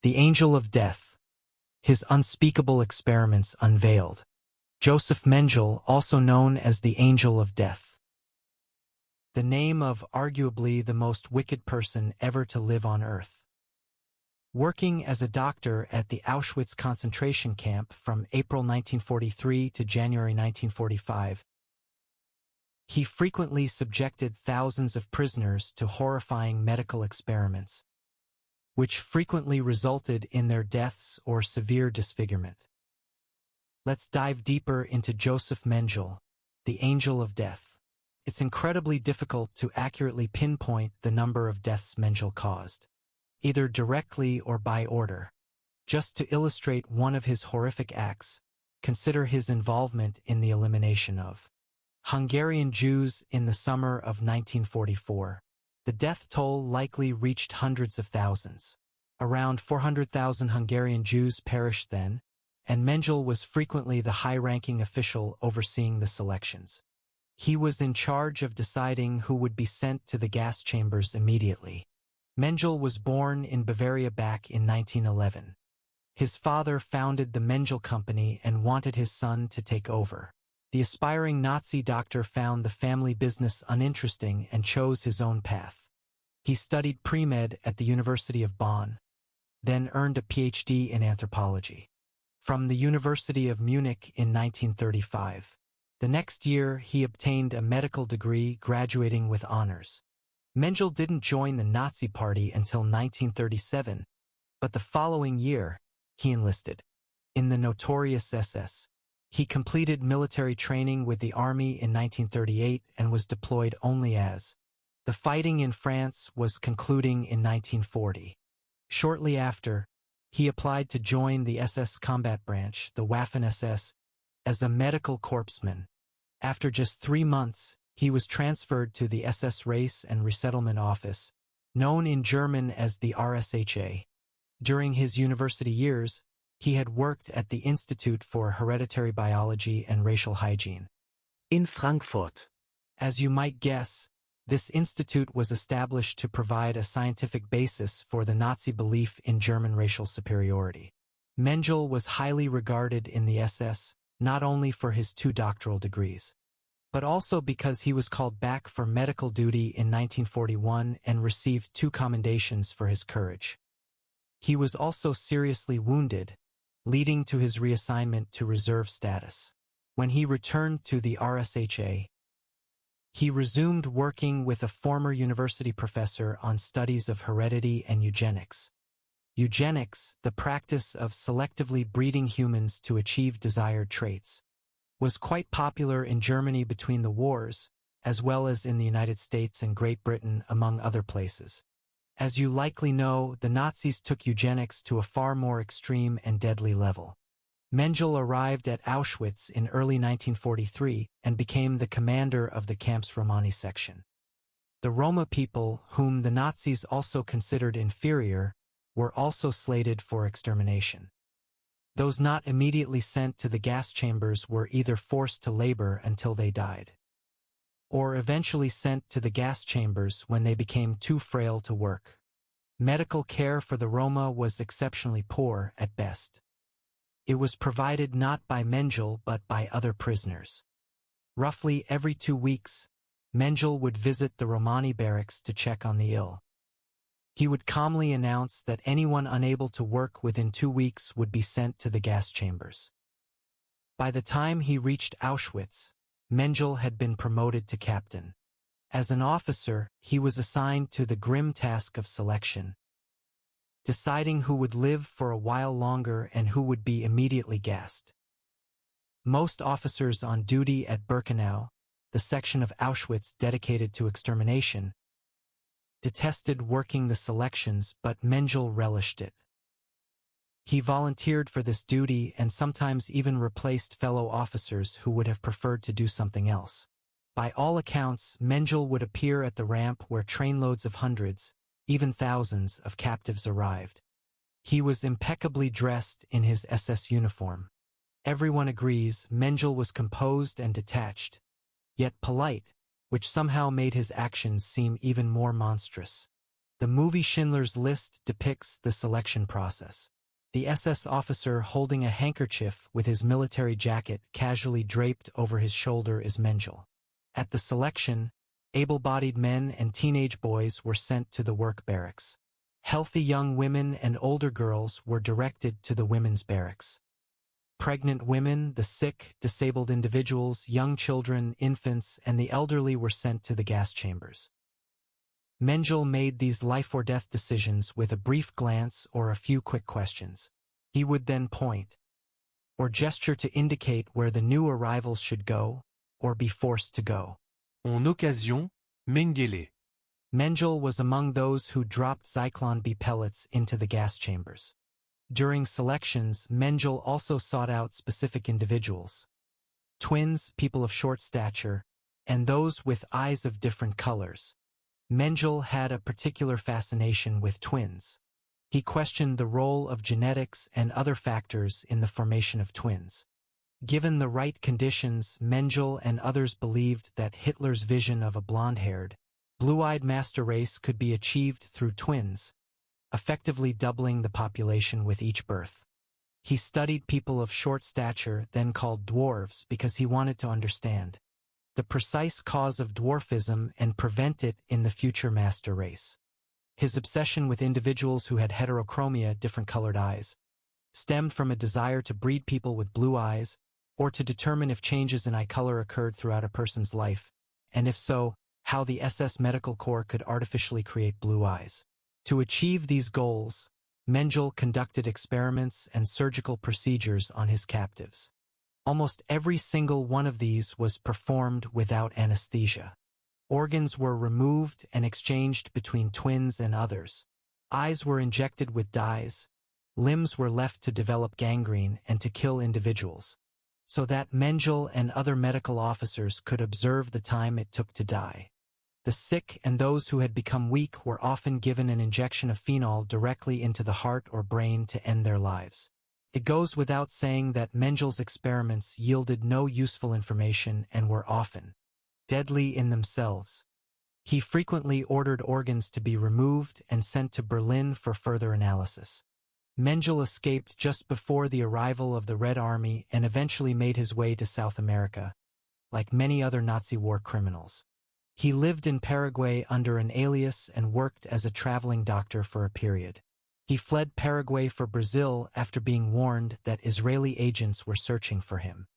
The Angel of Death. His unspeakable experiments unveiled. Josef Mengele, also known as the Angel of Death. The name of arguably the most wicked person ever to live on Earth. Working as a doctor at the Auschwitz concentration camp from April 1943 to January 1945, he frequently subjected thousands of prisoners to horrifying medical experiments, which frequently resulted in their deaths or severe disfigurement. Let's dive deeper into Josef Mengele, the Angel of Death. It's incredibly difficult to accurately pinpoint the number of deaths Mengele caused, either directly or by order. Just to illustrate one of his horrific acts, consider his involvement in the elimination of Hungarian Jews in the summer of 1944. The death toll likely reached hundreds of thousands. Around 400,000 Hungarian Jews perished then, and Mengele was frequently the high-ranking official overseeing the selections. He was in charge of deciding who would be sent to the gas chambers immediately. Mengele was born in Bavaria back in 1911. His father founded the Mengele Company and wanted his son to take over. The aspiring Nazi doctor found the family business uninteresting and chose his own path. He studied pre-med at the University of Bonn, then earned a PhD in anthropology from the University of Munich in 1935. The next year, he obtained a medical degree, graduating with honors. Mengele didn't join the Nazi Party until 1937, but the following year, he enlisted in the notorious SS. He completed military training with the army in 1938 and was deployed only as the fighting in France was concluding in 1940. Shortly after, he applied to join the SS combat branch, the Waffen-SS, as a medical corpsman. After just 3 months, he was transferred to the SS Race and Resettlement Office, known in German as the RSHA. During his university years, he had worked at the Institute for Hereditary Biology and Racial Hygiene in Frankfurt. As you might guess, this institute was established to provide a scientific basis for the Nazi belief in German racial superiority. Mengele was highly regarded in the SS, not only for his 2 doctoral degrees, but also because he was called back for medical duty in 1941 and received 2 commendations for his courage. He was also seriously wounded, leading to his reassignment to reserve status. When he returned to the RSHA, he resumed working with a former university professor on studies of heredity and eugenics. Eugenics, the practice of selectively breeding humans to achieve desired traits, was quite popular in Germany between the wars, as well as in the United States and Great Britain, among other places. As you likely know, the Nazis took eugenics to a far more extreme and deadly level. Mengele arrived at Auschwitz in early 1943 and became the commander of the camp's Romani section. The Roma people, whom the Nazis also considered inferior, were also slated for extermination. Those not immediately sent to the gas chambers were either forced to labor until they died, or eventually sent to the gas chambers when they became too frail to work. Medical care for the Roma was exceptionally poor at best. It was provided not by Mengele but by other prisoners. Roughly every 2 weeks, Mengele would visit the Romani barracks to check on the ill. He would calmly announce that anyone unable to work within 2 weeks would be sent to the gas chambers. By the time he reached Auschwitz, Mengele had been promoted to captain. As an officer, he was assigned to the grim task of selection, deciding who would live for a while longer and who would be immediately gassed. Most officers on duty at Birkenau, the section of Auschwitz dedicated to extermination, detested working the selections, but Mengele relished it. He volunteered for this duty and sometimes even replaced fellow officers who would have preferred to do something else. By all accounts, Mengele would appear at the ramp where trainloads of hundreds, even thousands, of captives arrived. He was impeccably dressed in his SS uniform. Everyone agrees Mengele was composed and detached, yet polite, which somehow made his actions seem even more monstrous. The movie Schindler's List depicts the selection process. The SS officer holding a handkerchief with his military jacket casually draped over his shoulder is Mengele. At the selection, able-bodied men and teenage boys were sent to the work barracks. Healthy young women and older girls were directed to the women's barracks. Pregnant women, the sick, disabled individuals, young children, infants, and the elderly were sent to the gas chambers. Mengele made these life-or-death decisions with a brief glance or a few quick questions. He would then point or gesture to indicate where the new arrivals should go or be forced to go. En occasion, Mengele. Mengele was among those who dropped Zyklon B pellets into the gas chambers. During selections, Mengele also sought out specific individuals. Twins, people of short stature, and those with eyes of different colors. Mengele had a particular fascination with twins. He questioned the role of genetics and other factors in the formation of twins. Given the right conditions, Mengele and others believed that Hitler's vision of a blonde-haired, blue-eyed master race could be achieved through twins, effectively doubling the population with each birth. He studied people of short stature, then called dwarves, because he wanted to understand the precise cause of dwarfism and prevent it in the future master race. His obsession with individuals who had heterochromia, different colored eyes, stemmed from a desire to breed people with blue eyes, or to determine if changes in eye color occurred throughout a person's life, and if so, how the SS Medical Corps could artificially create blue eyes. To achieve these goals, Mengele conducted experiments and surgical procedures on his captives. Almost every single one of these was performed without anesthesia. Organs were removed and exchanged between twins and others. Eyes were injected with dyes. Limbs were left to develop gangrene and to kill individuals, so that Mengele and other medical officers could observe the time it took to die. The sick and those who had become weak were often given an injection of phenol directly into the heart or brain to end their lives. It goes without saying that Mengele's experiments yielded no useful information and were often deadly in themselves. He frequently ordered organs to be removed and sent to Berlin for further analysis. Mengele escaped just before the arrival of the Red Army and eventually made his way to South America, like many other Nazi war criminals. He lived in Paraguay under an alias and worked as a traveling doctor for a period. He fled Paraguay for Brazil after being warned that Israeli agents were searching for him.